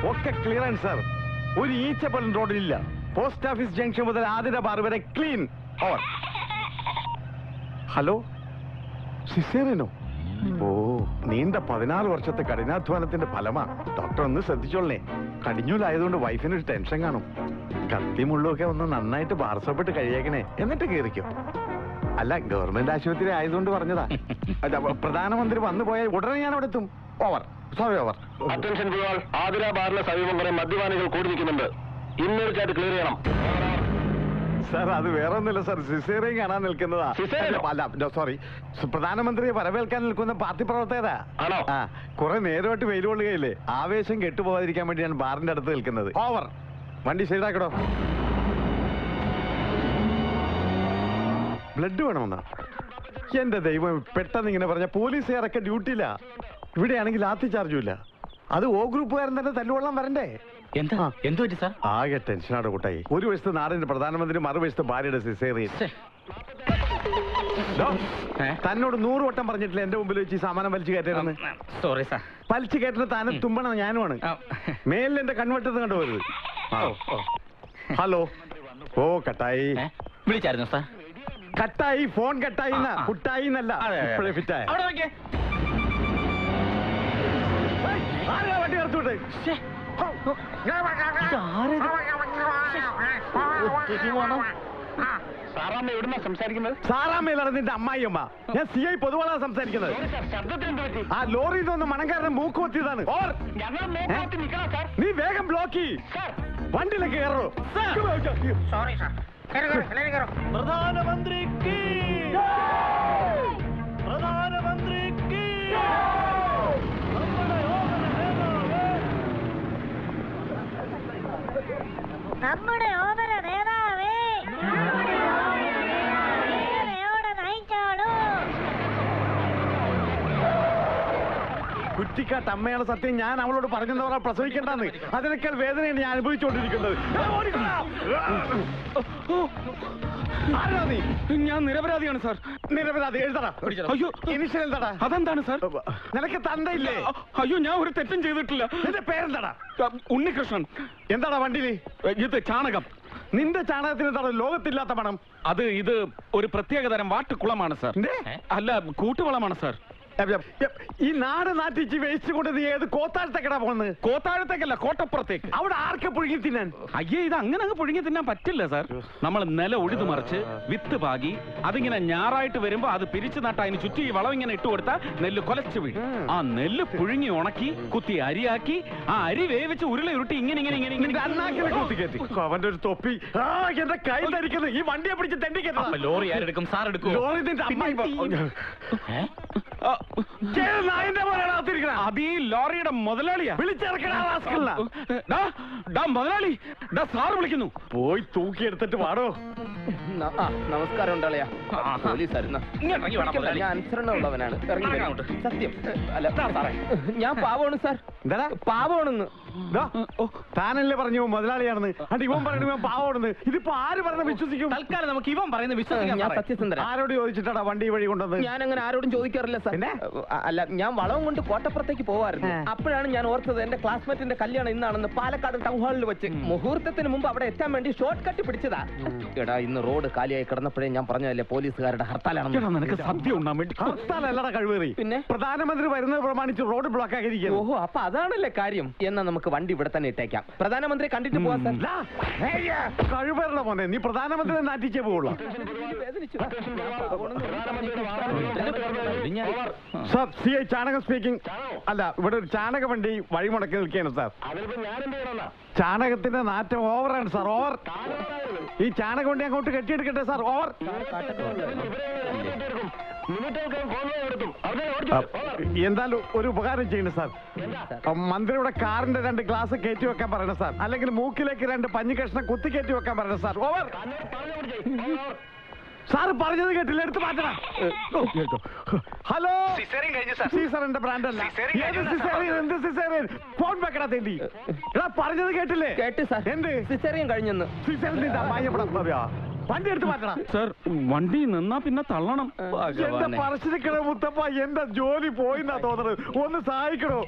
ഒക്കെ clearance sir. ഒരു ഈച്ച പോലും റോഡിലില്ല. പോസ്റ്റ് ഓഫീസ് ജംഗ്ഷൻ മുതൽ ആതിര ബാർ വരെ ക്ലീൻ. ഓവർ. ഹലോ, സിസേറിയനോ? ഓ, നീണ്ട 14 വർഷത്തെ കഠിനാധ്വാനത്തിന്റെ ഫലമാണ്. ഡോക്ടർ ഒന്ന് ശ്രദ്ധിച്ചോളേ. കടിഞ്ഞൂലായതുകൊണ്ട് വൈഫിനൊരു ടെൻഷൻ കാണും. കത്തിമുള്ളൊക്കെ ഒന്ന് നന്നായിട്ട് ബാർസപ്പെട്ട് കഴിയേക്കണേ, എന്നിട്ട് കയറിക്കോ. അല്ല, ഗവൺമെന്റ് ആശുപത്രി ആയതുകൊണ്ട് പറഞ്ഞതാ. പ്രധാനമന്ത്രി വന്നു പോയാൽ ഉടനെ ഞാൻ അവിടെ എത്തും. Over. Sorry, over. Attention Athira ബാറിന് സമീപം കുറെ മദ്യപാനികൾ കൂടി നിൽക്കുന്നുണ്ട്. ഇന്നൊരു ക്ലിയർ ചെയ്യണം. സാർ, അത് വേറെ ഒന്നുമില്ല സാർ, സിസേറിയൻ കാണാൻ നിൽക്കുന്നതാ. അല്ല, സോറി, പ്രധാനമന്ത്രിയെ വരവേൽക്കാൻ നിൽക്കുന്ന പാർട്ടി പ്രവർത്തകരാ. ആ, കുറെ നേരമായിട്ട് വെയിൽ കൊള്ളുകയില്ലേ, ആവേശം കെട്ടുപോകാതിരിക്കാൻ വേണ്ടി ഞാൻ ബാറിന്റെ അടുത്ത് നിൽക്കുന്നത്. ഓവർ. വണ്ടി സൈഡാക്കടോ. ബ്ലഡ് വേണമെന്നാ? എന്റെ ദൈവം, പെട്ടെന്ന് ഇങ്ങനെ പറഞ്ഞ പോലീസുകാരൊക്കെ ഡ്യൂട്ടിയില്ല. ഇവിടെയാണെങ്കിൽ ലാത്തി ചാർജും ഇല്ല. അത് ഓ ഗ്രൂപ്പുകാരൻ തന്നെ തല്ലുകൊള്ളാൻ വരണ്ടേ? എന്തു പറ്റി സാർ? ആകെ ടെൻഷനാണ് കൂട്ടായി. ഒരു വശത്ത് നാടിന്റെ പ്രധാനമന്ത്രി, മറുവശത്ത് ഭാര്യയുടെ സിസേറിയൻ. തന്നോട് 100 വട്ടം പറഞ്ഞിട്ടില്ല എന്റെ മുമ്പിൽ വെച്ച് ഈ സാമാനം വലിച്ചു കയറ്റരുന്ന്. Sorry sir. വലിച്ചു കയറ്റുന്ന താനും തുമ്പണം ഞാനുമാണ്. മേലിൽ എന്റെ കൺവെട്ടത്ത് കണ്ടുപോരുത്. ഹലോ. ഓ, കട്ടായി. വിളിച്ചായിരുന്നു സാർ? കട്ടായി, ഫോൺ കട്ടായി. കുട്ടായി എന്നല്ല, ഇപ്പോഴേ ഫിറ്റായ. വണ്ടി നിർത്തുവിട്ടെ. സാറാമ്മയിലാണ് നിന്റെ അമ്മായിയമ്മ. ഞാൻ CI പൊതുവാളാ സംസാരിക്കുന്നത്. ആ ലോറിയിൽ നിന്ന് മണംകാരനെ മൂക്ക് കൊത്തിയതാണ്. നീ വേഗം ബ്ലോക്ക് ചെയ്യ്. വണ്ടിയിലേക്ക് കയറോ. പ്രധാനമന്ത്രിക്ക് നമ്മുടെ ഓമന നേതാവേ, വേദനയോടെ നയിച്ചോളൂ. കുറ്റിക്കാട്ട് അമ്മയാണ് സത്യം. ഞാൻ അവളോട് പറഞ്ഞെന്നവരാ പ്രസവിക്കേണ്ടെന്ന്. അതിനേക്കാൾ വേദനയാണ് ഞാൻ അനുഭവിച്ചുകൊണ്ടിരിക്കുന്നത്. ഞാൻ നിരപരാധിയാണ് സാർ. നിരപരാധി എഴുതടാ. അയ്യോ, ഇനിഷ്യൽ എന്താടാ? അതെന്താണ് സാർ? നിനക്ക് തന്തയില്ലേ? അയ്യോ, ഞാൻ ഒരു തെറ്റും ചെയ്തിട്ടില്ല. നിന്റെ പേരെന്താടാ? ഉണ്ണികൃഷ്ണൻ. എന്താടാ വണ്ടിയില്? ഇത് ചാണകം. നിന്റെ ചാണകത്തിന് എന്താണ് ലോകത്തില്ലാത്ത പണം? ഇത് ഒരു പ്രത്യേകതരം വാട്ടുകുളമാണ് സാർ. അല്ല, കൂട്ടുവളമാണ് സാർ. ഈ നാട് നാട്ടിച്ച് വേസ്റ്റ് കൊണ്ട് നീ ഏത് കോത്താഴത്തേക്കടാ പോകുന്നത്? കോത്താഴത്തേക്കല്ല, കോട്ടപ്പുറത്തേക്ക്. അവിടെ ആർക്ക് പുഴുങ്ങി തിന്നാൻ? അയ്യേ, ഇത് അങ്ങനെ അങ്ങ് പുഴുങ്ങി തിന്നാൻ പറ്റില്ല സാർ. നമ്മൾ നില ഉഴുതു മറിച്ച് വിത്ത് പാകി അതിങ്ങനെ ഞാറായിട്ട് വരുമ്പോ അത് പിരിച്ചു നട്ട അതിന് ചുറ്റി ഈ വളം ഇങ്ങനെ ഇട്ട് കൊടുത്താൽ നെല്ല് കൊലച്ചു വീഴും. ആ നെല്ല് പുഴുങ്ങി ഉണക്കി കുത്തി അരിയാക്കി ആ അരി വേവിച്ച് ഉരുള ഉരുട്ടി ഇങ്ങനെ ഇങ്ങനെ ഇങ്ങനെ ഇങ്ങനെ അണ്ണാക്കിലെ കുത്തി കയറ്റി. അവന്റെ ഒരു തൊപ്പി എന്റെ കൈ ധരിക്കുന്നത്. ഈ വണ്ടിയെ പിടിച്ച് തെണ്ടിക്കോ. ലോറി ആരെടുക്കും? സാർ എടുക്കും. ലോറി നിന്റെ അമ്മായി. അത് ഈ ലോറിയുടെ മുതലാളിയാ. മുതലാളി, സാറ് വിളിക്കുന്നു. പോയി തൂക്കിയെടുത്തിട്ട് പാടോ. നമസ്കാരം ഉണ്ടാളിയാ. പോലീസായിരുന്നു. ഞാൻ അനുസരണമുള്ളവനാണ്. സത്യം. അല്ല സാറേ, ഞാൻ പാവമാണ് സാർ. എന്താ പാവമാണെന്ന്? താനല്ലേ പറഞ്ഞു മുതലാളിയാണെന്ന്. അത് ഇവൻ പറയണ ഇവൻ പാവമാണെന്ന്. ഇതിപ്പോ ആര് പറഞ്ഞ വിശ്വസിക്കും? തൽക്കാലം നമുക്ക് ഇവൻ പറയുന്ന വിശ്വസിക്കാം. ഞാൻ സത്യസന്ധന. ആരോട് ചോദിച്ചിട്ടാ വണ്ടി വഴി കൊണ്ടുവന്നത്? ഞാൻ അങ്ങനെ ആരോടും ചോദിക്കാറില്ല സാർ. അല്ല, ഞാൻ വളവും കൊണ്ട് കോട്ടപ്പുറത്തേക്ക് പോവായിരുന്നു. അപ്പോഴാണ് ഞാൻ ഓർത്തത് എന്റെ ക്ലാസ്മേറ്റിന്റെ കല്യാണം ഇന്നാണെന്ന്. പാലക്കാട് ടൗൺ ഹാളിൽ വെച്ച് മുഹൂർത്തത്തിന് മുമ്പ് അവിടെ എത്താൻ വേണ്ടി ഷോർട്ട് കട്ട് പിടിച്ചതാ. എടാ, ഇന്ന് റോഡ് കാലിയായി കിടന്നപ്പോഴേ ഞാൻ പറഞ്ഞതല്ലേ പോലീസുകാരുടെ ഹർത്താലാണെന്ന്. നിനക്ക് സദ്യ ഉണ്ടാൻ വേണ്ടി. ഹർത്താലല്ലടാ കഴിവേറി. പിന്നെ പ്രധാനമന്ത്രി വരുന്നത് പ്രമാണിച്ച് റോഡ് ബ്ലോക്ക് ആക്കിയിരിക്കും. ഓഹോ, അപ്പൊ അതാണല്ലേ കാര്യം. എന്നാ നമുക്ക് വണ്ടി ഇവിടെ തന്നെ ഇട്ടേക്കാം. പ്രധാനമന്ത്രി കണ്ടിട്ട് പോവാ സാർ. കഴിവേറുടെ മോനെ, നീ പ്രധാനമന്ത്രി നാട്ടിച്ചേ പോവുള്ളൂ. സാർ, CI ചാണകം സ്പീക്കിംഗ്. അല്ല, ഇവിടെ ഒരു ചാണക വണ്ടി വഴിമുടക്കി നിൽക്കുകയാണ് സാർ. ചാണകത്തിന്റെ നാറ്റം ഓവറാണ് സാർ. ഓവർ. ഈ ചാണക വണ്ടി അങ്ങോട്ട് കെട്ടിയെടുക്കട്ടെ സാർ. ഓവർ. എന്തായാലും ഒരു ഉപകാരം ചെയ്യണം സാർ. മന്ത്രിയുടെ കാറിന്റെ 2 ഗ്ലാസ് കയറ്റി വെക്കാൻ പറയണം സാർ. അല്ലെങ്കിൽ മൂക്കിലേക്ക് 2 പഞ്ഞി കഷ്ണം കുത്തി കയറ്റി വെക്കാൻ പറയണം സാർ. ഓവർ. സാറ് പറഞ്ഞത് കേട്ടില്ല, എടുത്ത് മാറ്റണം. ഹലോ, സീസറിന്റെ ബ്രാൻഡ് അല്ല. എന്ത് സിസേറിയൻ? ഫോൺ വെക്കടാ തേണ്ടി. എടാ, പറഞ്ഞത് കേട്ടില്ലേ? കേട്ട് സാർ. എന്ത് സിസേറിയൻ കഴിഞ്ഞെന്ന്? വണ്ടി എടുത്ത് മാറ്റണം സാർ. വണ്ടി നിന്നാ പിന്നെ തള്ളണം. എന്റെ പറശ്ശിനിക്കട മുത്തപ്പ, എന്റെ ജോലി പോയിന്നാ തോന്നുന്നത്. ഒന്ന് സഹായിക്കണോ?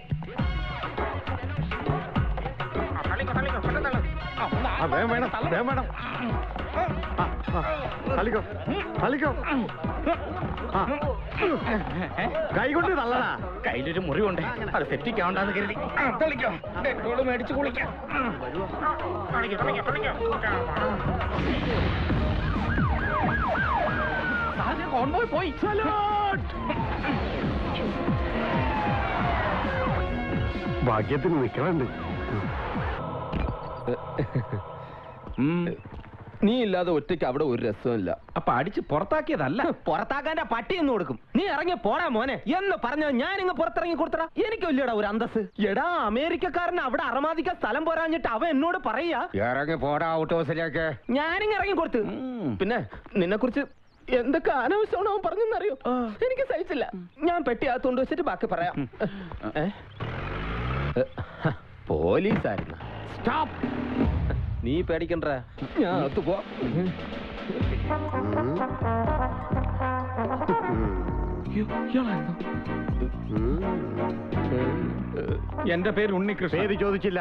വേഗം വേണം വേഗം വേണം. കളിക്കോ കളിക്കോ. കൈ കൊണ്ട് തള്ളടാ. കയ്യിലൊരു മുറിവുണ്ട്, അത് സെപ്റ്റിക് ആവണ്ടെന്ന് കരുതി തളിക്കോ. ഡെറ്റോള് മേടിച്ച് കുളിക്കാം. കോൺവോയ് പോയി. ഭാഗ്യത്തിന് നിക്കണുണ്ട്. നീ ഇല്ലാതെ ഒറ്റയ്ക്ക് അവിടെ ഒരു രസമില്ല. അപ്പൊ അടിച്ച് പുറത്താക്കിയതല്ല. പുറത്താക്കാന്റെ പട്ടി എന്ന് കൊടുക്കും. നീ ഇറങ്ങി പോടാ മോനെ എന്ന് പറഞ്ഞത് ഞാനിങ്ങ് പുറത്തിറങ്ങി കൊടുത്തടാ. എനിക്ക് ഇല്ലടാ ഒരു അന്തസ്. എടാ അമേരിക്കക്കാരന് അവിടെ അറമാദിക്കാൻ സ്ഥലം പോരാഞ്ഞിട്ട് അവൻ എന്നോട് പറയാ ഇറങ്ങി പോടാ ഔട്ട് ഹൗസിലേക്ക്. ഞാനിങ്ങ് ഇറങ്ങി കൊടുത്ത്. പിന്നെ നിന്നെ കുറിച്ച് എന്തൊക്കെ അനാവശ്യമാണ് അവൻ പറഞ്ഞെന്നറിയോ? എനിക്ക് സഹിച്ചില്ല. ഞാൻ പെട്ടി അകത്തോണ്ട് വെച്ചിട്ട് ബാക്കി പറയാം. പോലീസായിരുന്നു. സ്റ്റോപ്പ്. നീ പേടിക്കണ്ട, ഞാൻ അകത്ത് പോ. എന്റെ പേര് ഉണ്ണികൃഷ്ണൻ. പേര് ചോദിച്ചില്ല,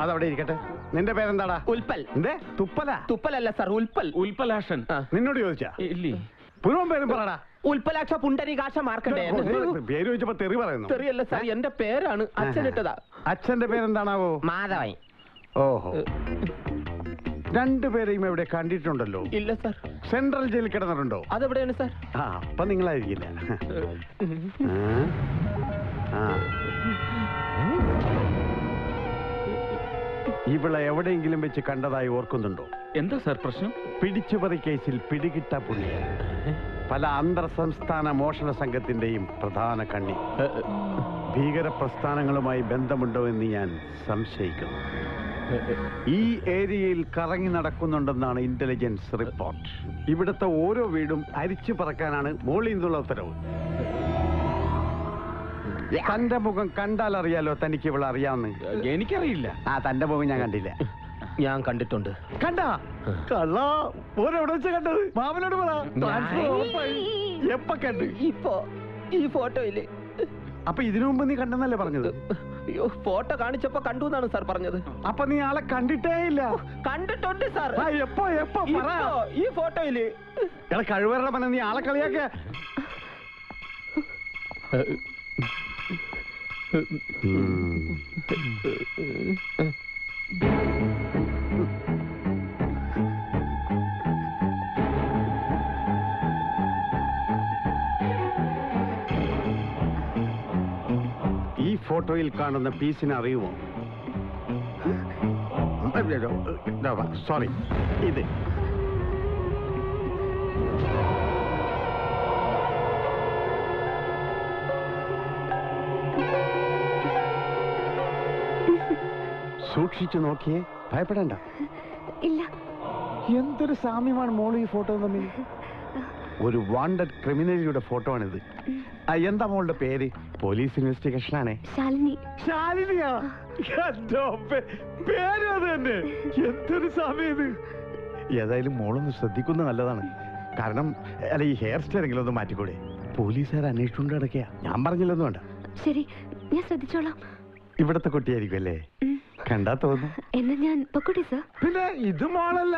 അതവിടെ ഇരിക്കട്ടെ. നിന്റെ പേരെന്താടാ? ഉൽപ്പൽ. എന്തേ തുപ്പല? തുപ്പലല്ല സാർ, ഉൽപ്പൽ. ഉൽപ്പലാഷൻ. നിന്നോട് ചോദിച്ചാ? ഇല്ലേ. പുനവും പേരും പറടാ. ഉൽപ്പലാക്ഷ പുണ്ടരീകാക്ഷ മാർക്കണ്ടേ. പേര് ചോദിച്ചപ്പോ തെറി പറയുന്നു. തെറിയല്ല സാർ, എന്റെ പേരാണ്. അച്ഛനിട്ടതാ. അച്ഛന്റെ പേരെന്താണാവോ? മാധവൻ. ഓഹോ, രണ്ടുപേരെയും എവിടെ കണ്ടിട്ടുണ്ടല്ലോ? ഇല്ല സാർ. സെൻട്രൽ ജയിലിൽ കിടന്നിട്ടുണ്ടോ? അതെവിടെയാണ് സാർ? ആ, അപ്പൊ നിങ്ങളായിരിക്കില്ല. ഇവളെ എവിടെയെങ്കിലും വെച്ച് കണ്ടതായി ഓർക്കുന്നുണ്ടോ? എന്താ സാർ പ്രശ്നം? പിടിച്ചുപറി കേസിൽ പിടികിട്ട പുള്ളിയ. പല അന്തർ സംസ്ഥാന മോഷണ സംഘത്തിന്റെയും പ്രധാന കണ്ണി. ഭീകര പ്രസ്ഥാനങ്ങളുമായി ബന്ധമുണ്ടോ എന്ന് ഞാൻ സംശയിക്കുന്നു. ഈ ഏരിയയിൽ കറങ്ങി നടക്കുന്നുണ്ടെന്നാണ് ഇന്റലിജൻസ് റിപ്പോർട്ട്. ഇവിടുത്തെ ഓരോ വീടും അരിച്ചു പറക്കാനാണ് മോളിൽ നിന്നുള്ള ഉത്തരവ്. തന്റെ മുഖം കണ്ടാൽ അറിയാലോ തനിക്ക് ഇവളെ അറിയാവുന്ന. എനിക്കറിയില്ല. തന്റെ മുഖം ഞാൻ കണ്ടില്ല. ഞാൻ കണ്ടിട്ടുണ്ട്. കണ്ടാ? കള്ള ഓരെവിടെ വെച്ച് കണ്ടത്? മാമനോട് പറ. എപ്പ കണ്ട്? ഇപ്പോ ഈ ഫോട്ടോയില്. അപ്പൊ ഇതിനു മുമ്പ് നീ കണ്ടെന്നല്ലേ പറഞ്ഞത്? അയ്യോ, ഫോട്ടോ കാണിച്ചപ്പോ കണ്ടു എന്നാണ് സാർ പറഞ്ഞത്. അപ്പൊ നീ ആളെ കണ്ടിട്ടേ ഇല്ല? കണ്ടിട്ടുണ്ട് സാർ. എപ്പോ എപ്പോ പറ. ഈ ഫോട്ടോയില്. കഴിവരുടെ പന നീ ആളെ കളിയാക്ക. ഈ ഫോട്ടോയിൽ കാണുന്ന പീസിനെ അറിയുമോ? സോറി, ഇത് സൂക്ഷിച്ചു നോക്കിയേ, ഭയപ്പെടണ്ട. ഇല്ല. എന്തൊരു സാമ്യമാണ് മോള് ഈ ഫോട്ടോ തമ്മിൽ. ഒരു വാണ്ടഡ് ക്രിമിനലിയുടെ ഫോട്ടോ ആണിത്. എന്താ മോളുടെ പേര്? പോലീസ് ഇൻവെസ്റ്റിഗേഷൻ ആണേ. ശാലിനി. ശാലിനിയാ? പേര് അത് തന്നെ. എന്തൊരു സാമ്യം ഇത്. ഏതായാലും മോളൊന്ന് ശ്രദ്ധിക്കുന്നത് നല്ലതാണ്. കാരണം അല്ല, ഈ ഹെയർ സ്റ്റൈലെങ്കിലും ഒന്ന് മാറ്റിക്കൂടെ? പോലീസുകാർ അന്വേഷിച്ചുകൊണ്ട് കിടക്കുക. ഞാൻ പറഞ്ഞില്ലെന്ന് വേണ്ട. ശരി, ഞാൻ ശ്രദ്ധിച്ചോളാം. ഇവിടത്തെ കുട്ടിയായിരിക്കും അല്ലേ? കണ്ടാ തോന്നുന്നു. എന്നാ ഞാൻ പൊക്കോട്ടെ സാർ. പിന്നെ ഇത് മോളല്ല.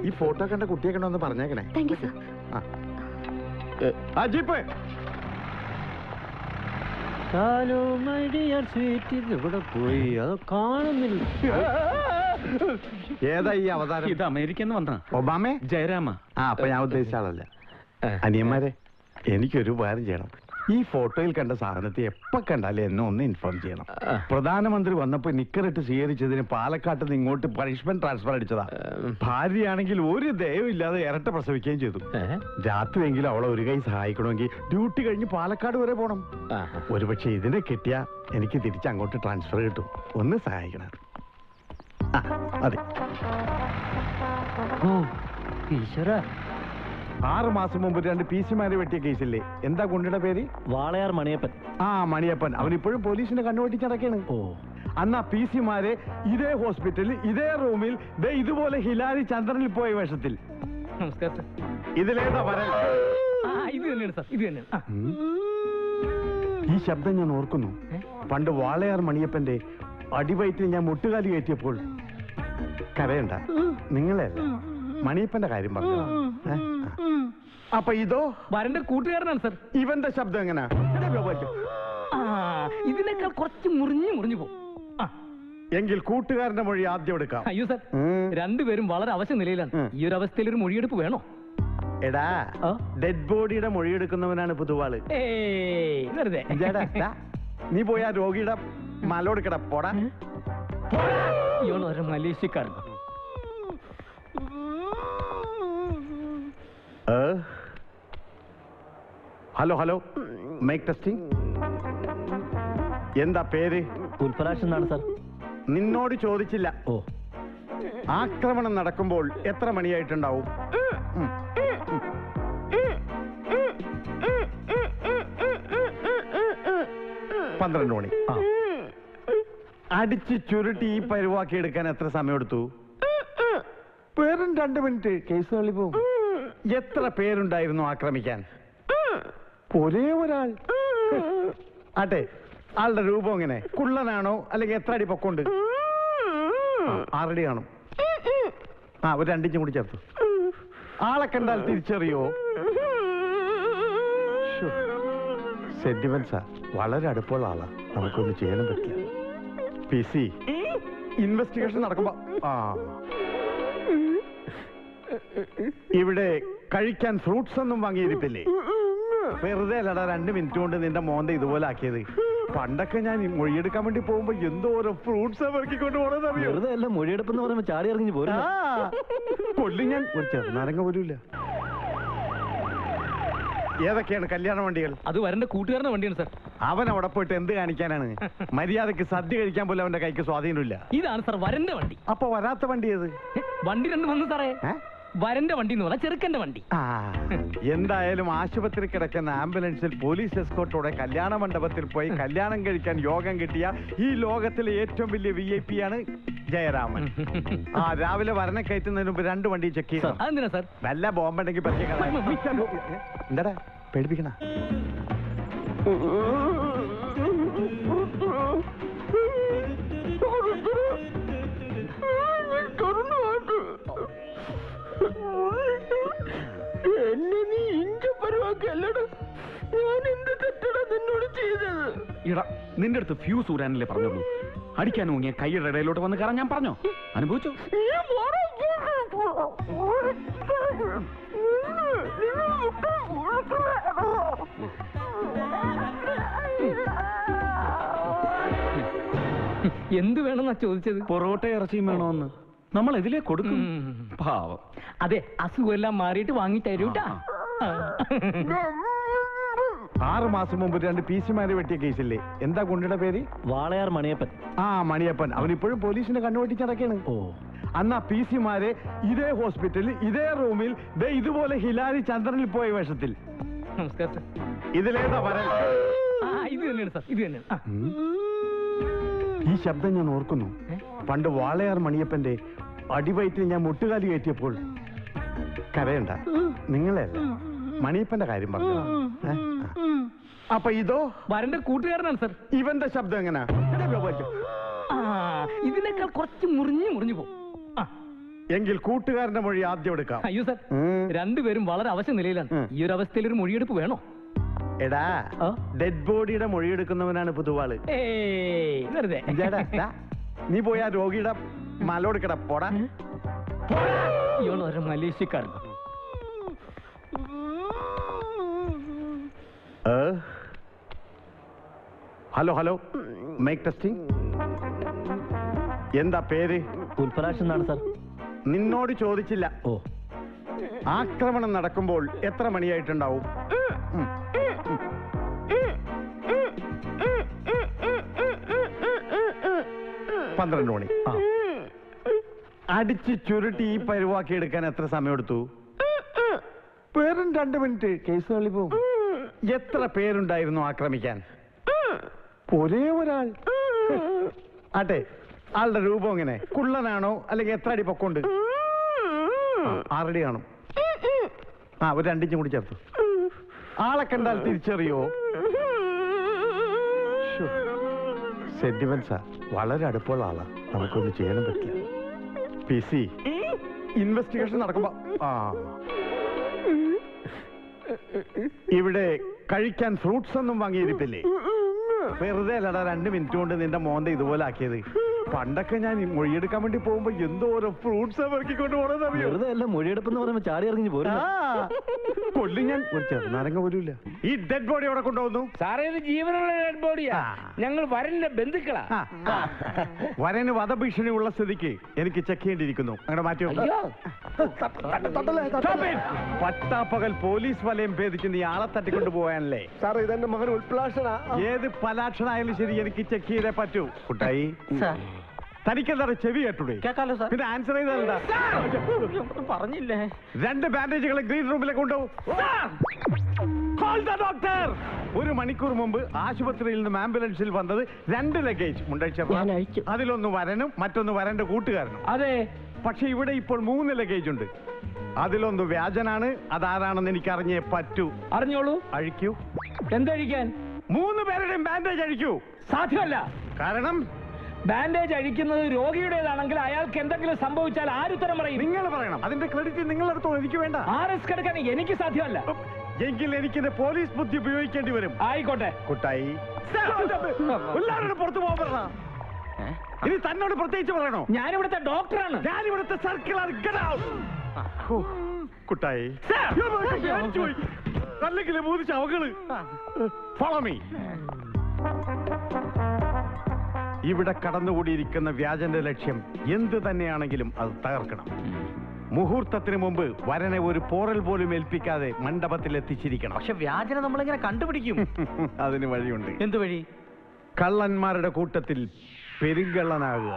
ഈ ഫോട്ടോ കണ്ട കുട്ടിയെ കണ്ടോന്ന് പറഞ്ഞേക്കണേ. Thank you sir. ജീപ്പ് ഇവിടെ പോയി അത് കാണുന്നില്ല. ഏതാ ഈ അവതാരം? ഇത് അമേരിക്കന്ന് വന്ന ഒബാമേ? ജയരാമ. അപ്പൊ ഞാൻ ഉദ്ദേശിച്ച ആളല്ല. അനിയന്മാരെ, എനിക്കൊരു ഉപകാരം ചെയ്യണം. ഈ ഫോട്ടോയിൽ കണ്ട സാധനത്തെ എപ്പോ കണ്ടാലും എന്നെ ഒന്ന് ഇൻഫോം ചെയ്യണം. പ്രധാനമന്ത്രി വന്നപ്പോ നിക്കറിട്ട് സ്വീകരിച്ചതിന് പാലക്കാട്ട് നിന്ന് ഇങ്ങോട്ട് പണിഷ്മെന്റ് ട്രാൻസ്ഫർ അടിച്ചതാ. ഭാര്യയാണെങ്കിൽ ഒരു ദയവും ഇല്ലാതെ ഇരട്ട പ്രസവിക്കുകയും ചെയ്തു. രാത്രിയെങ്കിലും അവളെ ഒരു കൈ സഹായിക്കണമെങ്കിൽ ഡ്യൂട്ടി കഴിഞ്ഞ് പാലക്കാട് വരെ പോണം. ഒരുപക്ഷെ ഇതിനെ കിട്ടിയാ എനിക്ക് തിരിച്ച് അങ്ങോട്ട് ട്രാൻസ്ഫർ കിട്ടും. ഒന്ന് സഹായിക്കണം. അതെ. 6 മാസം മുമ്പ് 2 PC-മാരെ വെട്ടിയ കേസില്ലേ? എന്താ ഗുണ്ടയുടെ പേര്? വാളയാർ മണിയപ്പൻ. മണിയപ്പൻ. അവനിപ്പോഴും പോലീസിന്റെ കണ്ണുവെട്ടിച്ച് നടക്കാണ്. അന്ന് ആ PC-മാരെ ഇതേ ഹോസ്പിറ്റലിൽ ഇതേ റൂമിൽ ഇതുപോലെ ഹിലാരി ചന്ദ്രനിൽ പോയ വേഷത്തിൽ. ഇതിലേതാ വരൽ? ഈ ശബ്ദം ഞാൻ ഓർക്കുന്നു. പണ്ട് വാളയാർ മണിയപ്പന്റെ അടിവയറ്റിൽ ഞാൻ മുട്ടുകാലി കയറ്റിയപ്പോൾ കരയണ്ട, നിങ്ങളെയല്ല മണിയപ്പന്റെ കാര്യം പറഞ്ഞു. അപ്പൊ ഇതോ വരന്റെ കൂട്ടുകാരനാണ് സർ. ഇവന്റെ ശബ്ദം എങ്ങനാ? ഇതിനേക്കാൾ കുറച്ച് മുറിഞ്ഞു പോകും. എങ്കിൽ കൂട്ടുകാരന്റെ മൊഴി ആദ്യം എടുക്കാം. അയ്യോ സർ, രണ്ടുപേരും വളരെ അവശ നിലയിലാണ്. ഈ ഒരു അവസ്ഥയിൽ ഒരു മൊഴിയെടുപ്പ് വേണോ? എടാ, ഡെഡ് ബോഡിയുടെ മൊഴിയെടുക്കുന്നവനാണ് പുതുവാള്. വെറുതെ നീ പോയി ആ രോഗിയുടെ മലോടുക്കട പോടാ. ഇയാൾ ഒരു മലേഷ്യക്കാരൻ. Hello hello, mike testing. എന്താ പേര്? പുൽപ്പരാജ് എന്നാണ് സർ. നിന്നോട് ചോദിച്ചില്ല. ഓ, ആക്രമണം നടക്കുമ്പോൾ എത്ര മണിയായിട്ടുണ്ടാവും? 12 മണി. അടിച്ച് ചുരുട്ടി ഈ പരുവാക്കി എടുക്കാൻ എത്ര സമയമെടുത്തു? വെറും 2 മിനിറ്റ്. കേസ് തള്ളി പോകും. എത്ര പേരുണ്ടായിരുന്നു ആക്രമിക്കാൻ? ഒരേ ഒരാൾ. ആട്ടെ, ആളുടെ രൂപം എങ്ങനെ? കുള്ളനാണോ അല്ലെങ്കിൽ എത്ര അടി പൊക്കമുണ്ട്? 6 അടി കാണും. ഒരു 2 ഇഞ്ചും കൂടി ചേർത്തു. ആളെ കണ്ടാൽ തിരിച്ചറിയോ? സെന്റിമെന്റ്സാ. വളരെ അടുപ്പമുള്ള ആളാ. നമുക്കൊന്നും ചെയ്യാനും പറ്റില്ല. PC ഇൻവെസ്റ്റിഗേഷൻ നടക്കുമ്പോ ഇവിടെ കഴിക്കാൻ ഫ്രൂട്ട്സ് ഒന്നും വാങ്ങിയിരിപ്പില്ലേ? വെറുതെ അല്ലടാ 2 മിനിറ്റ് കൊണ്ട് നിന്റെ മോന്ത ഇതുപോലെ ആക്കിയത്. പണ്ടൊക്കെ ഞാൻ മൊഴിയെടുക്കാൻ വേണ്ടി പോകുമ്പോ എന്തോരോ ഫ്രൂട്ട്സ് പെറുക്കിക്കൊണ്ട് പോണെന്നറിയോ? വെറുതെ അല്ല, മൊഴിയെടുപ്പെന്ന് പറയുമ്പോ ചാടി ഇറങ്ങി പോരും. കൊല്ലി ഞാൻ ഒരു ചെറുനാരങ്ങ പോലുമില്ല. ഏതൊക്കെയാണ് കല്യാണ വണ്ടികൾ? അത് വരന്റെ കൂട്ടുകാരന്റെ വണ്ടിയാണ് സർ. അവൻ അവിടെ പോയിട്ട് എന്ത് കാണിക്കാനാണ്? മര്യാദക്ക് സദ്യ കഴിക്കാൻ പോലും അവന്റെ കൈക്ക് സ്വാധീനമില്ല. ഇതാണ് സർ വരന്റെ വണ്ടി. അപ്പൊ വരാത്ത വണ്ടി ഏത്? വണ്ടി 2 വന്നു സാറേ. വരന്റെ വണ്ടി എന്ന് പറഞ്ഞാൽ ചെറുക്കന്റെ വണ്ടി. എന്തായാലും ആശുപത്രി കിടക്കുന്ന ആംബുലൻസിൽ പോലീസ് എസ്കോർട്ടോടെ കല്യാണ മണ്ഡപത്തിൽ പോയി കല്യാണം കഴിക്കാൻ യോഗം കിട്ടിയ ഈ ലോകത്തിലെ ഏറ്റവും വലിയ VIP ആണ് ജയരാമൻ. രാവിലെ വരനെ കയറ്റുന്നതിന് മുമ്പ് 2 വണ്ടി ചെക്ക് ചെയ്യണം. അതെന്തിനാ സർ? നല്ല ബോംബുണ്ടെങ്കിൽ എന്താടാ പേടിപ്പിക്കണ? എന്നെ നീ ഇഞ്ച പരുവാക്കല്ലടാ. ഞാൻ എന്ത് തെറ്റടാ നിന്നോട് ചെയ്തത്? ഇടാ, നിന്റെ അടുത്ത് ഫ്യൂസ് ഊരാനല്ലേ പറഞ്ഞുള്ളൂ. അടിക്കാൻ ഊങ്ങിയ കൈയുടെ ഇടയിലോട്ട് വന്ന് കയറാൻ ഞാൻ പറഞ്ഞോ? അനുഭവിച്ചോ? എന്ത് വേണമെന്നാ ചോദിച്ചത്? പൊറോട്ട ഇറച്ചിയും വേണോന്ന്. നമ്മൾ ഇതിലേ കൊടുക്കും. പാവം. അതെ, അസുഖമെല്ലാം മാറിയിട്ട് വാങ്ങി തരൂട്ടാ. 6 മാസം മുമ്പ് 2 PC-മാരെ വെട്ടിയ കേസില്ലേ? എന്താ ഗുണ്ടയുടെ പേര്? വാളയാർ മണിയപ്പൻ. മണിയപ്പൻ. അവൻ ഇപ്പോഴും പോലീസിന്റെ കണ്ണുവെട്ടിച്ച് നടക്കാണ്. അന്ന് ആ PC-മാരെ ഇതേ ഹോസ്പിറ്റലിൽ ഇതേ റൂമിൽ ഇതുപോലെ ഹിലാരി ചന്ദ്രനിൽ പോയ വേഷത്തിൽ. നമസ്കാരം സർ. ഇതിലേതാ വരൻ? ഇത് തന്നെയാണ് സർ, ഇത് തന്നെയാണ്. ഈ ശബ്ദം ഞാൻ ഓർക്കുന്നു. പണ്ട് വാളയാർ മണിയപ്പന്റെ അടിവയറ്റിൽ ഞാൻ മുട്ടുകാലി കയറ്റിയപ്പോൾ. കരയണ്ട, നിങ്ങളെയല്ല മണിയപ്പന്റെ കാര്യം പറഞ്ഞു. അപ്പൊ ഇതോ വരന്റെ കൂട്ടുകാരനാണ് സർ. ഇവന്റെ ശബ്ദം എങ്ങനാ? ഇതിനേക്കാൾ കുറച്ച് മുറിഞ്ഞു പോകും. എങ്കിൽ കൂട്ടുകാരന്റെ മൊഴി ആദ്യം എടുക്കാം. അയ്യോ സർ, രണ്ടുപേരും വളരെ അവശ നിലയിലാണ്. ഈ ഒരു അവസ്ഥയിൽ ഒരു മൊഴിയെടുപ്പ് വേണോ? എടാ, ഡെഡ് ബോഡിയുടെ മൊഴിയെടുക്കുന്നവനാണ് പുതുവാള്. വെറുതെ നീ പോയി ആ രോഗിയുടെ മലോടുക്കട പോടാ. ഇയാൾ ഒരു മലേഷ്യക്കാരൻ. Hello hello, mike testing. എന്താ പേര്? പുൽപ്പരാജ് എന്നാണ് സർ. നിന്നോട് ചോദിച്ചില്ല. ഓ, ആക്രമണം നടക്കുമ്പോൾ എത്ര മണിയായിട്ടുണ്ടാവും? 12 മണി. അടിച്ച് ചുരുട്ടി ഈ പരുവാക്കി എടുക്കാൻ എത്ര സമയമെടുത്തു? വെറും 2 മിനിറ്റ്. കേസ് തള്ളി പോകും. എത്ര പേരുണ്ടായിരുന്നു ആക്രമിക്കാൻ? ഒരേ ഒരാൾ. ആട്ടെ, ആളുടെ രൂപം എങ്ങനെ? കുള്ളനാണോ അല്ലെങ്കിൽ എത്ര അടി പൊക്കമുണ്ട്? 6 അടി കാണും. ഒരു 2 ഇഞ്ചും കൂടി ചേർത്തു. ആളെ കണ്ടാൽ തിരിച്ചറിയോ? സെന്റിമെന്റ്സാ. വളരെ അടുപ്പമുള്ള ആളാ. നമുക്കൊന്നും ചെയ്യാനും പറ്റില്ല. PC, ഇൻവെസ്റ്റിഗേഷൻ നടക്കുമ്പോ ഇവിടെ കഴിക്കാൻ ഫ്രൂട്ട്സ് ഒന്നും വാങ്ങിയിരിപ്പില്ലേ? വെറുതെ അല്ലടാ 2 മിനിറ്റ് കൊണ്ട് നിന്റെ മോന്റെ ഇതുപോലെ ആക്കിയത്. പണ്ടൊക്കെ ഞാൻ മൊഴിയെടുക്കാൻ വേണ്ടി പോകുമ്പോ എന്തോരോ ഫ്രൂട്ട്സ് പെറുക്കിക്കൊണ്ട് പോണെന്നറിയോ? വെറുതെ അല്ല മൊഴിയെടുപ്പെന്ന് പറയുമ്പോ ചാടി ഇറങ്ങി പോരും. കൊല്ലും ഞാൻ. ഒരു ചെറുനാരങ്ങ പോലും ഇല്ല. ഈ ഡെഡ് ബോഡി എവിടെ കൊണ്ടുപോകുന്നു? സാറേ ഇത് ജീവനുള്ള ഡെഡ് ബോഡിയാ. ഞങ്ങൾ വരന്റെ ബന്ധുക്കളാ. വരന് വധഭീഷണി ഉള്ള സ്ഥിതിക്ക് എനിക്ക് ചെക്ക് ചെയ്യേണ്ടിയിരിക്കുന്നു. അങ്ങനെ മാറ്റി പട്ടാപ്പകൽ പോലീസ് വലയം ഭേദിക്കുന്ന ഈ ആളെ തട്ടിക്കൊണ്ട് പോകാനല്ലേ? സാർ ഇതെന്റെ മകൻ ഉൽപ്ലാഷന. ഏത് പലാക്ഷനായാലും ശരി എനിക്ക് ചെക്ക് ചെയ്തേ പറ്റൂ. കുട്ടായി, തനിക്കെന്താ ചെവി കേട്ടൂടെ? കേക്കാലോ സാർ. പിന്നെ ആൻസർ ചെയ്തല്ല. പറഞ്ഞില്ലേ 2 ബാൻഡേജുകളെ ഗ്രീൻ റൂമിലേക്ക് കൊണ്ടുപോകും. ഡോക്ടർ. 1 മണിക്കൂർ മുമ്പ് ആശുപത്രിയിൽ നിന്നും ആംബുലൻസിൽ വന്നത് 2 ലഗേജ് മുണ്ടഴിച്ച. അതിലൊന്ന് വരനും മറ്റൊന്ന് വരന്റെ കൂട്ടുകാരനും. അതെ. പക്ഷെ ഇവിടെ ഇപ്പോൾ 3 ലഗേജ് ഉണ്ട്. അതിലൊന്ന് വ്യാജനാണ്. അതാരാണെന്ന് എനിക്ക് അറിഞ്ഞേ പറ്റൂ. അറിഞ്ഞോളൂ. അഴിക്കൂ. എന്തഴിക്കാൻ? 3 പേരുടെയും ബാൻഡേജ് അഴിക്കൂ. സാധ്യമല്ല. കാരണം ബാൻഡേജ് അഴിക്കുന്നത് രോഗിയുടേതാണെങ്കിൽ അയാൾക്ക് എന്തെങ്കിലും സംഭവിച്ചാൽ ആരുത്തരം പറയും? നിങ്ങൾ പറയണം. അതിന്റെ ക്രെഡിറ്റ് നിങ്ങളെടുത്തോ, എനിക്ക് വേണ്ട. ആ റിസ്ക് എടുക്കാൻ എനിക്ക് സാധ്യമല്ല. എങ്കിൽ എനിക്കിത് പോലീസ് ബുദ്ധി ഉപയോഗിക്കേണ്ടി വരും. ആയിക്കോട്ടെ. കുട്ടായി, എല്ലാവരുടെ പുറത്തു പോകാൻ പറഞ്ഞ ഇനി തന്നോട് പ്രത്യേകിച്ച് പറയണോ? ഞാനിവിടുത്തെ ഡോക്ടറാണ്. ഞാനിവിടുത്തെ സർക്കിളാണ്. കുട്ടായി, അല്ലെങ്കിൽ 3 ശവങ്ങള്. Follow me. ഇവിടെ കടന്നുകൂടിയിരിക്കുന്ന വ്യാജന്റെ ലക്ഷ്യം എന്ത് തന്നെയാണെങ്കിലും അത് തകർക്കണം. മുഹൂർത്തത്തിന് മുമ്പ് വരനെ ഒരു പോറൽ പോലും ഏൽപ്പിക്കാതെ മണ്ഡപത്തിൽ എത്തിച്ചിരിക്കണം. പക്ഷെ വ്യാജനെ നമ്മളെങ്ങനെ കണ്ടുപിടിക്കും? അതിന് വഴിയുണ്ട്. എന്ത് വഴി? കള്ളന്മാരുടെ കൂട്ടത്തിൽ പെരുങ്കള്ളനാകുക.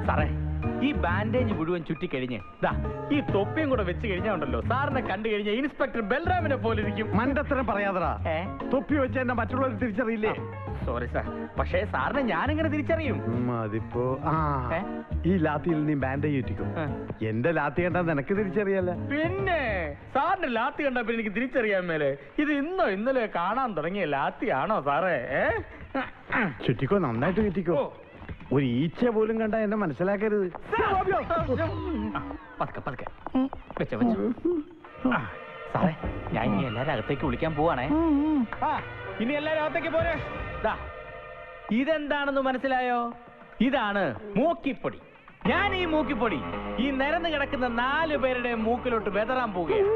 സാറേ, ഈ ബാൻഡേജ് മുഴുവൻ ചുറ്റിക്കഴിഞ്ഞ് ഈ തൊപ്പിയും കൂടെ വെച്ച് കഴിഞ്ഞാ ഉണ്ടല്ലോ, സാറിനെ കണ്ടു കഴിഞ്ഞാൽ ഇൻസ്പെക്ടർ ബൽറാമിനെ പോലെ ഇരിക്കും. മണ്ടത്തരം പറയാതറാ. തൊപ്പി വെച്ച് എന്നെ മറ്റുള്ളവർ തിരിച്ചറിയില്ലേ? സോറി സാർ, പക്ഷേ സാറിനെ ഞാനെങ്ങനെ തിരിച്ചറിയും? അതിപ്പോ ഈ ലാത്തിയിൽ നീ ബാൻഡേജ് ചുറ്റിക്കും. എന്റെ ലാത്തി കണ്ടാ നിനക്ക് തിരിച്ചറിയാല. പിന്നെ സാറിന്റെ ലാത്തി കണ്ടാ പിന്നെ എനിക്ക് തിരിച്ചറിയാൻ മേലെ. ഇത് ഇന്നോ ഇന്നലെ കാണാൻ തുടങ്ങിയ ലാത്തിയാണോ സാറേ? ചുറ്റിക്കോ, നന്നായിട്ട് ചുറ്റിക്കോ. ഒരു ഈച്ച പോലും കണ്ടാ എന്നെ മനസ്സിലാക്കരുത്. പതുക്കെ പതുക്കെ വെച്ചോ വെച്ചോ. സാറേ, ഞാൻ ഇനി എല്ലാരും അകത്തേക്ക് വിളിക്കാൻ പോവാണേ. ഇനി എല്ലാരും അകത്തേക്ക് പോരെ. ഇതെന്താണെന്ന് മനസ്സിലായോ? ഇതാണ് മൂക്കിപ്പൊടി. ഞാൻ ഈ മൂക്കിപ്പൊടി ഈ നിരന്ന് കിടക്കുന്ന 4 പേരുടെ മൂക്കിലോട്ട് വെതറാൻ പോവുകയാണ്.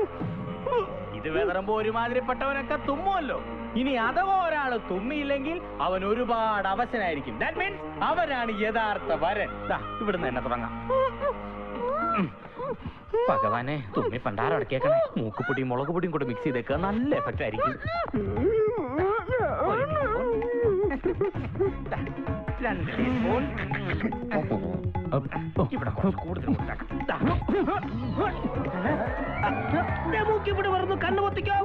ഇത് വെതറുമ്പോ ഒരുമാതിരിപ്പെട്ടവനൊക്കെ തുമ്മുമല്ലോ. ഇനി അഥവാ ഒരാള് തുമ്മിയില്ലെങ്കിൽ അവൻ ഒരുപാട് അവശനായിരിക്കും. ദാറ്റ് മീൻസ് അവനാണ് യഥാർത്ഥ വരൻ. ഇവിടുന്ന് തന്നെ തുടങ്ങാം. ഭഗവാനെ, തുമ്മി പണ്ടാരം അടക്കിയേക്കണേ. മൂക്കുപൊടിയും മുളക് പൊടിയും കൂടെ മിക്സ് ചെയ്തേക്കുക. നല്ല എഫക്റ്റ് ആയിരിക്കും. 2 ടീസ്പൂൺ. ഇവിടെ കുറച്ച് കൂടുതൽ മൂക്കിപ്പൊടി പറഞ്ഞു. കണ്ണു പൊത്തിക്കോ.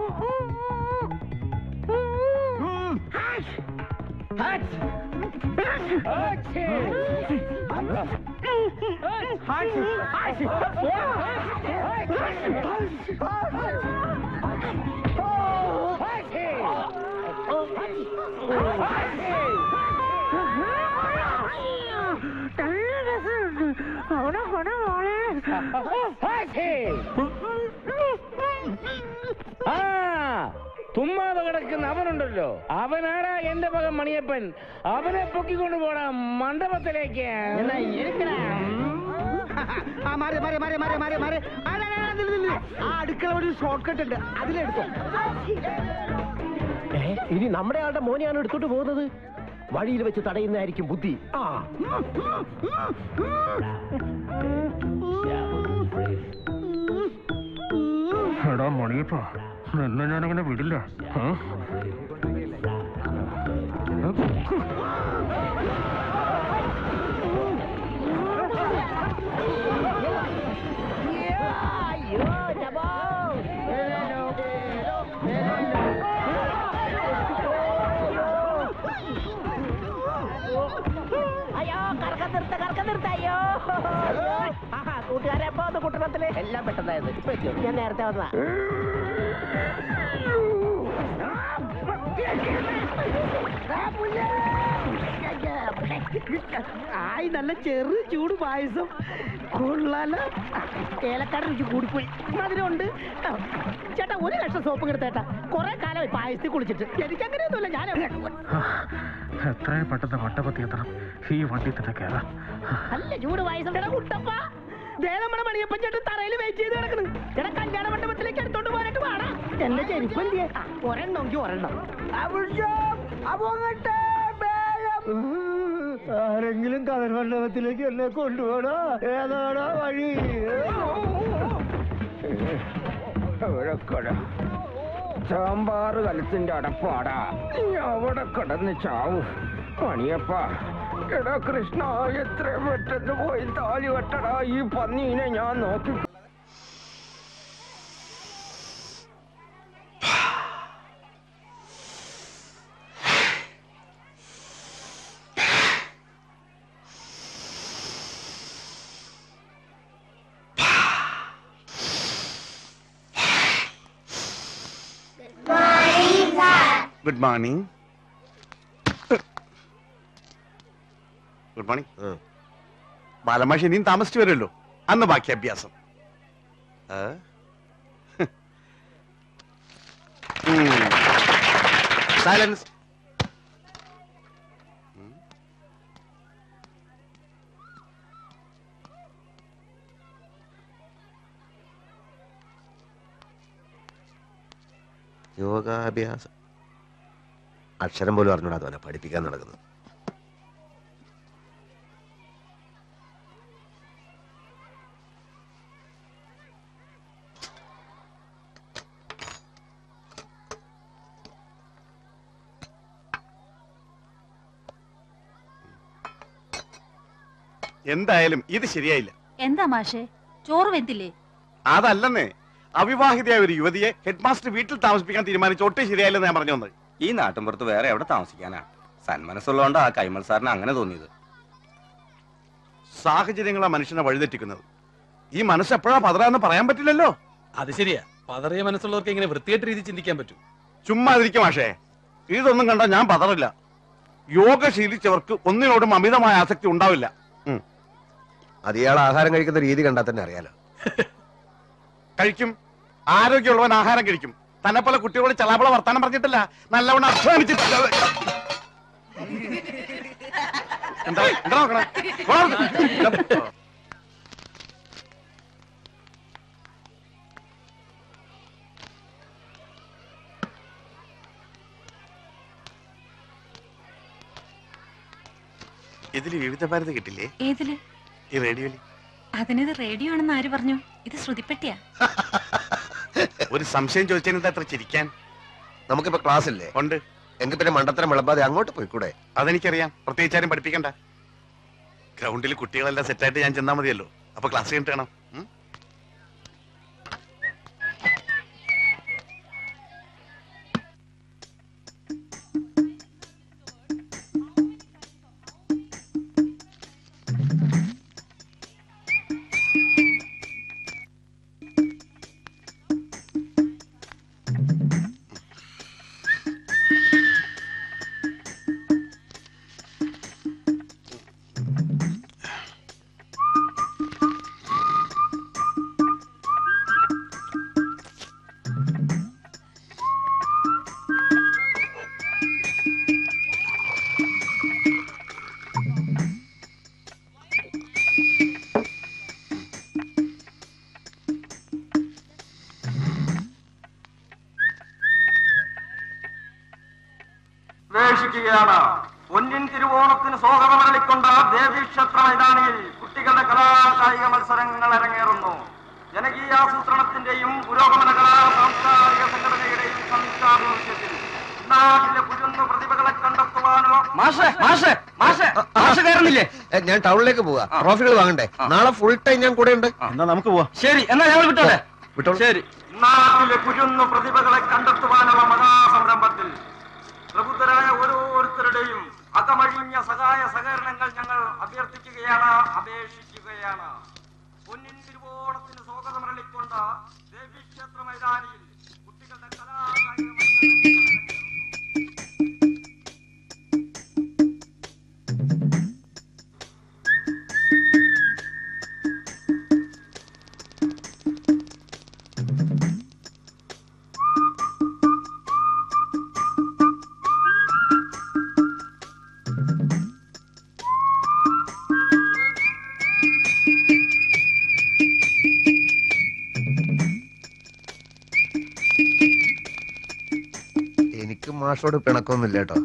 തുമ്മാതെ കിടക്കുന്ന അവനുണ്ടല്ലോ, അവനാടാ എന്റെ മകൻ മണിയപ്പൻ. അവനെ പൊക്കിക്കൊണ്ട് പോടാ മണ്ഡപത്തിലേക്ക്. അടുക്കള ഒരു ഷോർട്ട് കട്ട് ഉണ്ട്, അതിലെടുത്തോ. ഇനി നമ്മുടെ ആളുടെ മോനെയാണ് എടുത്തോട്ട് പോകുന്നത്. വഴിയിൽ വെച്ച് തടയുന്നതായിരിക്കും ബുദ്ധി. എടാ മണിയപ്പ, നിന്നെ ഞാനങ്ങനെ വിടില്ല. അയ്യോ, കറക്കം നിർത്ത. അയ്യോ കൂട്ടുകാരെ, എപ്പോ വന്നു കുട്ടണത്തില്? എല്ലാം പെട്ടെന്നായത്. ഞാൻ നേരത്തെ വന്നതാ. ആയി നല്ല ചെറു ചൂട് പായസം കൊള്ളാലോ. ഏലക്കാട് രുചി കൂടിപ്പോയി. മധുരമുണ്ട്. ചേട്ടാ ഒരു കഷ്ണം സോപ്പ് കിടത്തേട്ടാ. കുറെ കാലമായി പായസത്തിൽ കുളിച്ചിട്ട്. എനിക്കങ്ങനെയൊന്നുമില്ല. ഞാൻ എത്രയും പെട്ടെന്ന് മണ്ഡപത്തിൽ എത്തണം. ഈ വണ്ടി തന്നെ കയറാം. നല്ല ചൂട് പായസം കുട്ടപ്പ. ദേ നമ്മുടെ മണിയപ്പൻ ചേട്ടൻ തറയിൽ വെയിറ്റ് ചെയ്ത് കിടക്കണം. ചേട്ടാ കല്യാണ മണ്ഡപത്തിലേക്ക് എടുത്തോണ്ട് പോകാനായിട്ട് വേണം. എന്റെ ചെരുപ്പം ഒരെണ്ണമെങ്കിൽ ഒരെണ്ണം. ആരെങ്കിലും കഥ മണ്ഡപത്തിലേക്ക് എന്നെ കൊണ്ടുപോകണോ? ഏതാണോ വഴി? സാമ്പാർ കലത്തിന്റെ അടപ്പാടാ. അവിടെ കിടന്ന് ചാവൂ മണിയപ്പ. എടാ കൃഷ്ണ, എത്ര പെട്ടെന്ന് പോയി താലി വെട്ടടാ. ഈ പന്നീനെ ഞാൻ നോക്കി. Good morning. Good morning. ബാലമാഷി ഇനിയും താമസിച്ചു വരുമല്ലോ. അന്ന് ബാക്കി അഭ്യാസം. സൈലൻസ്. യോഗാഭ്യാസം അക്ഷരം പോലും അറിഞ്ഞൂടാ അവനെ പഠിപ്പിക്കാൻ നടക്കുന്നത്. എന്തായാലും ഇത് ശരിയായില്ല. എന്താ മാഷേ, ചോറ് വെന്തില്ലേ? അതല്ലെന്നേ, അവിവാഹിതയായ ഒരു യുവതിയെ ഹെഡ് മാസ്റ്റർ വീട്ടിൽ താമസിപ്പിക്കാൻ തീരുമാനിച്ച ഒട്ടും ശരിയായില്ലെന്ന് ഞാൻ പറഞ്ഞു വന്നത്. ഈ നാട്ടിൻപുറത്ത് വേറെ എവിടെ താമസിക്കാനാ? സന്മനസ്സുള്ളതുകൊണ്ടാ കൈമൾ സാറിന് അങ്ങനെ തോന്നിയത്. സാഹചര്യങ്ങളാ മനുഷ്യനെ വഴിതെറ്റിക്കുന്നത്. ഈ മനസ്സ് എപ്പോഴാ പതറാന്ന് പറയാൻ പറ്റില്ലല്ലോ. അത് ശരിയാ. പതറിയ മനസ്സുള്ളവർക്ക് എങ്ങനെ വൃത്തിയായിട്ട് രീതി ചിന്തിക്കാൻ പറ്റും? ചുമ്മാതിരിക്കും മാഷേ. ഇതൊന്നും കണ്ടാ ഞാൻ പതറില്ല. യോഗ ശീലിച്ചവർക്ക് ഒന്നിനോടും അമിതമായ ആസക്തി ഉണ്ടാവില്ല. അത് ഇയാൾ ആഹാരം കഴിക്കുന്ന രീതി കണ്ടാൽ തന്നെ അറിയാലോ. കഴിക്കും. ആരോഗ്യമുള്ളവൻ ആഹാരം കഴിക്കും. തന്നെ പോലെ കുട്ടികളോട് ചലാപള വർത്താനം പറഞ്ഞിട്ടില്ല, നല്ലവണ്ണം അധ്വാനിച്ചിട്ടില്ല. എന്താ നോക്കണേ? ഇതില് വിവിധ ഭാരതി കിട്ടില്ലേ? ഏതില്? ഈ റേഡിയോയില്. അതിനിത് റേഡിയോ ആണെന്ന് ആര് പറഞ്ഞു? ഇത് ശ്രുതിപ്പെട്ടിയാ. ഒരു സംശയം ചോദിച്ചതിന് എത്ര ചിരിക്കാൻ? നമുക്കിപ്പോ ക്ലാസ് ഇല്ലേ? ഉണ്ട്. എങ്കിൽ പിന്നെ മണ്ടത്തരം വിളമ്പാതെ അങ്ങോട്ട് പോയിക്കൂടെ? അതെനിക്കറിയാം. പ്രത്യേകിച്ചാരും പഠിപ്പിക്കണ്ട. ഗ്രൗണ്ടിൽ കുട്ടികളെല്ലാം സെറ്റായിട്ട് ഞാൻ ചെന്നാ മതിയല്ലോ. അപ്പൊ ക്ലാസ് കഴിഞ്ഞിട്ട് വേണം. പൊന്നിൻ തിരുവോണത്തിന് സ്വാഗതമരളിക്കൊണ്ട ദേവീക്ഷേത്ര മൈതാനിയിൽ കുട്ടികളുടെ കലാകായിക മത്സരങ്ങൾ അരങ്ങേറുന്നു. ജനകീയാസൂത്രണത്തിന്റെയും പുരോഗമന കലാ സാംസ്കാരിക സംഘടനയുടെയും സംയുക്താഭിമുഖ്യത്തിൽ നാട്ടിലെ പുതിയ പ്രതിഭകളെ കണ്ടെത്തുവാനോ. ഞാൻ ടൗണിലേക്ക് പോവാ. ട്രോഫികൾ വാങ്ങണ്ടേ? നാളെ ഫുൾ ടൈം ഞാൻ കൂടെ ഉണ്ട്. എന്നാ നമുക്ക് പോവാം. ശരി, എന്നാ ഞങ്ങൾ വിട്ടോളെ. ശരി. നാട്ടിലെ പുതിയ പ്രതിഭകളെ കണ്ടെത്തുവാനുള്ള മഹാസംരംഭത്തിൽ പ്രബുദ്ധരായ ഓരോരുത്തരുടെയും അകമഴിഞ്ഞ സഹായ സഹകരണങ്ങൾ ഞങ്ങൾ അഭ്യർത്ഥിക്കുകയാണ്, അപേക്ഷിക്കുകയാണ്. പൊന്നിൻ തിരുവോണത്തിന് സ്വാഗതമരളിക്കൊണ്ട ദേവീക്ഷേത്ര മൈതാനിയിൽ കുട്ടികളുടെ കലാകായിക മത്സരങ്ങൾ മാഷോട് പിണക്കൊന്നുമില്ല കേട്ടോ.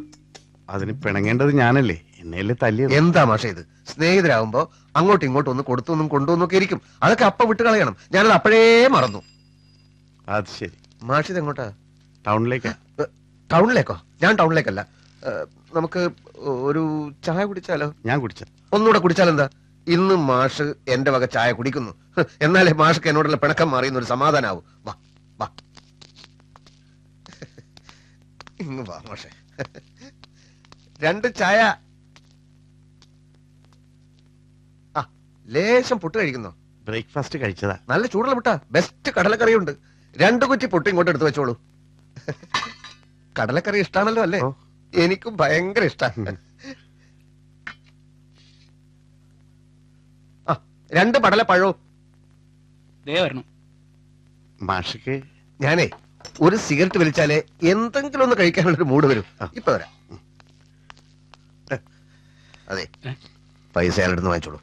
അതിന് പിണങ്ങേണ്ടത് ഞാനല്ലേ, എന്നെയല്ലേ തല്ലിയത്. എന്താ മാഷ ഇത്? സ്നേഹിതരാകുമ്പോ അങ്ങോട്ടും ഇങ്ങോട്ടും ഒന്ന് കൊടുത്തൊന്നും കൊണ്ടുവന്നൊക്കെ ഇരിക്കും. അതൊക്കെ അപ്പ വിട്ട് കളയണം. ഞാനത് അപ്പോഴേ മറന്നു. അത് ശരി. മാഷിത് എങ്ങോട്ടാ? ടൗണിലേക്കാ. ടൗണിലേക്കോ? ഞാൻ ടൗണിലേക്കല്ല. നമുക്ക് ഒരു ചായ കുടിച്ചാലോ? ഞാൻ കുടിച്ച. ഒന്നുകൂടെ കുടിച്ചാലെന്താ? ഇന്ന് മാഷ് എന്റെ വക ചായ കുടിക്കുന്നു. എന്നാലേ മാഷ്ക്ക് എന്നോടുള്ള പിണക്കം മാറിയെന്നൊരു സമാധാനാവും. വാ വാ, ഇങ്ങ് വാ മാഷെ. 2 ചായ. ആ, ലേശം പുട്ട് കഴിക്കുന്നോ? ബ്രേക്ക്ഫാസ്റ്റ് കഴിച്ചതാ. നല്ല ചൂടുള്ള പുട്ടാ. ബെസ്റ്റ് കടലക്കറിയുണ്ട്. 2 കുറ്റി പുട്ട് ഇങ്ങോട്ട് എടുത്തു വെച്ചോളൂ. കടലക്കറി ഇഷ്ടാണല്ലോ അല്ലേ? എനിക്കും ഭയങ്കര ഇഷ്ടാണ്. 2 പടലപ്പഴവും. മാഷക്ക് ഞാനേ ഒരു സിഗരറ്റ് വലിച്ചാലേ എന്തെങ്കിലും ഒന്ന് കഴിക്കാനുള്ളൊരു മൂഡ് വരും. ഇപ്പൊ വരാം. അതെ, പൈസ അയാളുടെ വാങ്ങിച്ചോളൂ.